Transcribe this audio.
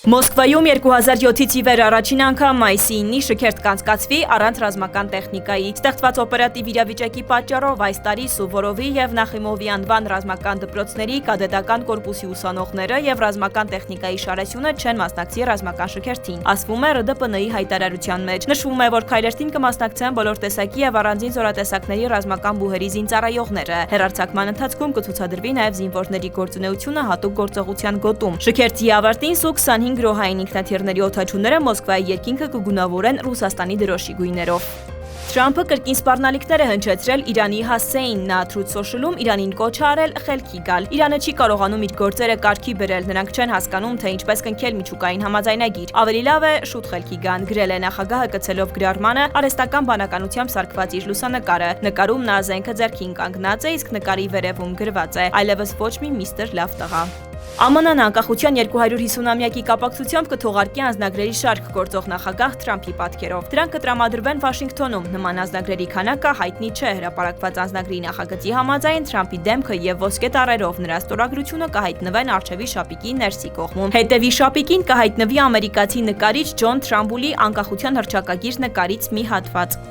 Մոսկվայում 2007-ից ի վեր առաջին անգամ մայիսի 9-ի շքերթ կանցկացվի առանց ռազմական տեխնիկայի։ Ստեղծված օպերատիվ իրավիճակի պատճառով այս տարի Սուվորովի եւ Նախիմովի անվան ռազմական դպրոցների կադետական կորպուսի ուսանողները եւ ռազմական տեխնիկայի շարասյունը չեն մասնակցի ռազմական շքերթին, ասվում է ՌԴՊՆ-ի հայտարարության մեջ։ Նշվում է, որ քայլերթին կմասնակցեն բոլոր տեսակի եւ առանձին զորատեսակների ռազմական բուհերի զինծառայողները։ Հեռարձակման ընթացքում կցուցադրվի նաեւ զինվորների գործունեությունը հատուկ գործողության գոտում։ Շքերթի ավարտին Սու-25 գրոհային ինքնաթիռների օդաչուները Մոսկվայի երկինքը կգունավորեն Ռուսաստանի դրոշի գույներով։ Թրամփը կրկին սպառնալիքներ է հնչեցրել Իրանի հասցեին, նա Truth Social-ում Իրանին կոչ է արել խելքի գալ։ Իրանը չի կարողանում իր գործերը կարգի բերել, նրանք չեն հասկանում, թե ինչպես կնքել միջուկային համաձայնագիր։ Ավելի լավ է շուտ խելքի գան, գրել է նախագահը կցելով գրառմանը արհեստական բանականությամբ սարքված իր լուսանկարը։ Նկարում նա զենքը ձեռքին կանգնած է, իսկ նկարի վերևում գրված է. այլևս ոչ մի միստր լավ տղա։ ԱՄՆ-ն անկախության 250-ամյակի կապակցությամբ կթողարկի անձնագրերի շարք գործող նախագահ Թրամփի պատկերով։ Դրանք կտրամադրվեն Վաշինգտոնում։ Նման անձնագրերի քանակը հայտնի չէ։ Հրապարակված անձնագրի նախագծի համաձայն Թրամփի դեմքը եւ ոսկե տառերով նրա ստորագրությունը կհայտնվեն առջևի շապիկի ներսի կողմում։ Հետևի շապիկին կհայտնվի ամերիկացի նկարիչ Ջոն Թրամբուլի անկախության հռչակագիր նկարից մի հատված։